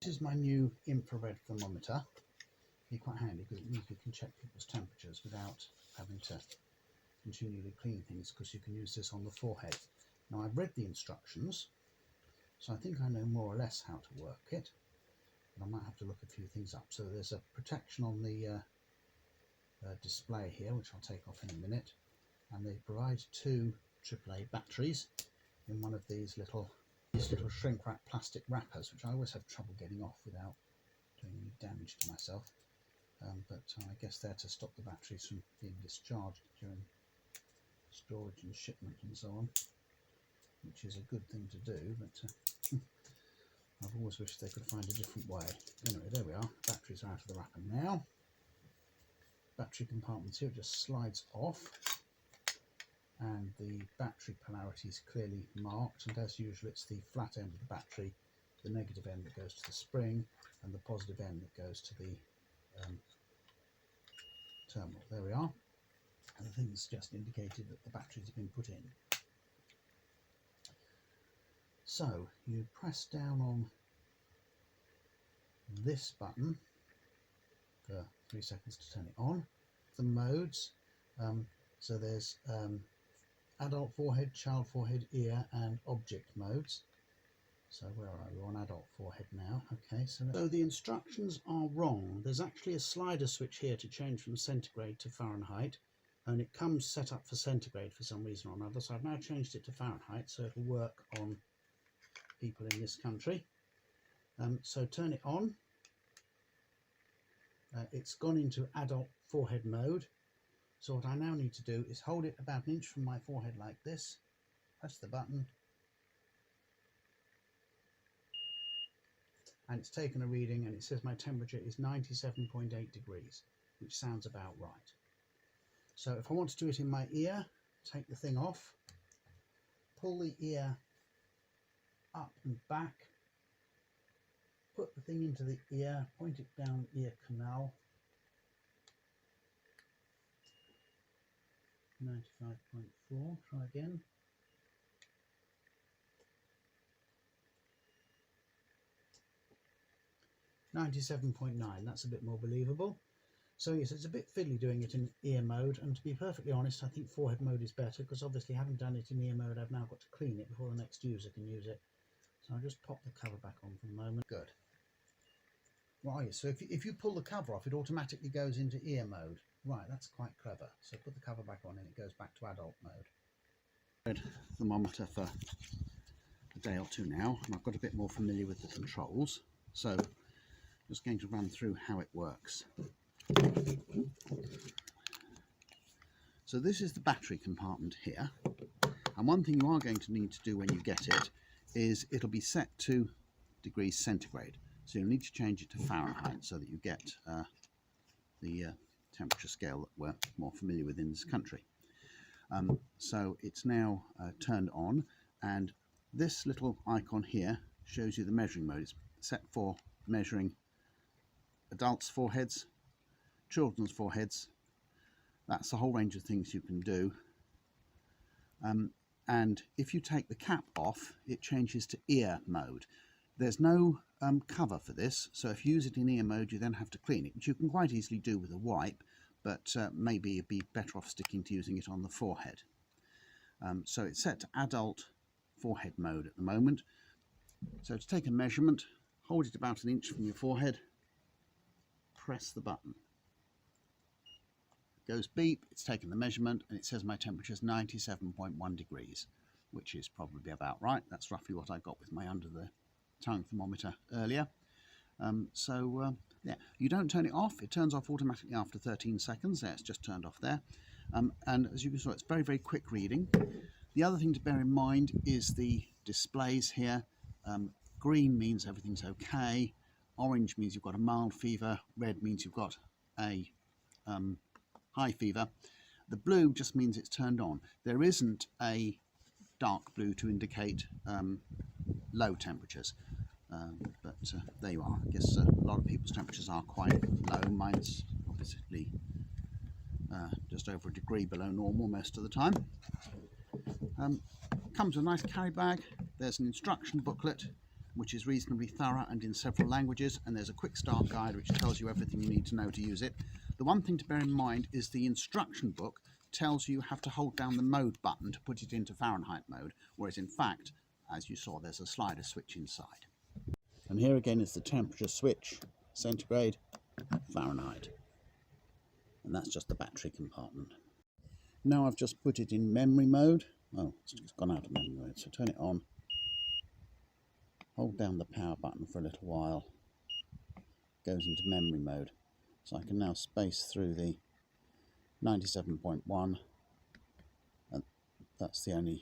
This is my new infrared thermometer. Be quite handy because it means you can check people's temperatures without having to continually clean things, because you can use this on the forehead. Now, I've read the instructions, so I think I know more or less how to work it, but I might have to look a few things up. So there's a protection on the display here, which I'll take off in a minute, and they provide 2 AAA batteries in one of these little shrink wrap plastic wrappers, which I always have trouble getting off without doing any damage to myself. But I guess they're to stop the batteries from being discharged during storage and shipment and so on, which is a good thing to do, but I've always wished they could find a different way. Anyway, there we are. Batteries are out of the wrapper now. Battery compartments here, just slides off, and the battery polarity is clearly marked, and as usual it's the flat end of the battery, the negative end that goes to the spring, and the positive end that goes to the terminal. There we are, and the thing's just indicated that the batteries have been put in. So you press down on this button for 3 seconds to turn it on. The modes, so there's adult forehead, child forehead, ear and object modes. So where are we? We're on adult forehead now. Okay, so the instructions are wrong. There's actually a slider switch here to change from centigrade to Fahrenheit, and it comes set up for centigrade for some reason or another. So I've now changed it to Fahrenheit, so it'll work on people in this country. So turn it on. It's gone into adult forehead mode. So what I now need to do is hold it about 1 inch from my forehead like this, press the button, and it's taken a reading, and it says my temperature is 97.8 degrees, which sounds about right. So if I want to do it in my ear, take the thing off, pull the ear up and back, put the thing into the ear, point it down ear canal, 95.4, try again. .9, that's a bit more believable. So yes, it's a bit fiddly doing it in ear mode, and to be perfectly honest, I think forehead mode is better, because obviously having done it in ear mode, I've now got to clean it before the next user can use it. So I'll just pop the cover back on for the moment. Good. Right, so if you pull the cover off, it automatically goes into ear mode. Right, that's quite clever. So put the cover back on and it goes back to adult mode. Thermometer for a day or two now, and I've got a bit more familiar with the controls. So just going to run through how it works. So this is the battery compartment here, and one thing you are going to need to do when you get it is it'll be set to degrees centigrade, so you'll need to change it to Fahrenheit so that you get the temperature scale that we're more familiar with in this country. So it's now turned on, and this little icon here shows you the measuring mode. It's set for measuring adults' foreheads, children's foreheads. That's the whole range of things you can do. And if you take the cap off, it changes to ear mode. There's no cover for this, so if you use it in ear mode, you then have to clean it, which you can quite easily do with a wipe, but maybe you'd be better off sticking to using it on the forehead. So it's set to adult forehead mode at the moment. So to take a measurement, hold it about 1 inch from your forehead, press the button. It goes beep, it's taken the measurement, and it says my temperature is 97.1 degrees, which is probably about right. That's roughly what I got with my under the tongue thermometer earlier. Yeah, you don't turn it off. It turns off automatically after 13 seconds. There, it's just turned off there. And as you can see, it's very, very quick reading. The other thing to bear in mind is the displays here. Green means everything's okay. Orange means you've got a mild fever. Red means you've got a high fever. The blue just means it's turned on. There isn't a dark blue to indicate low temperatures. But there you are. I guess a lot of people's temperatures are quite low. Mine's obviously just over a degree below normal most of the time. Comes with a nice carry bag. There's an instruction booklet which is reasonably thorough and in several languages, and there's a quick start guide which tells you everything you need to know to use it. The one thing to bear in mind is the instruction book tells you have to hold down the mode button to put it into Fahrenheit mode, whereas in fact, as you saw, there's a slider switch inside. And here again is the temperature switch, centigrade, Fahrenheit. And that's just the battery compartment. Now I've just put it in memory mode. Oh, it's gone out of memory mode, so turn it on. Hold down the power button for a little while. Goes into memory mode. So I can now space through the 97.1, and that's the only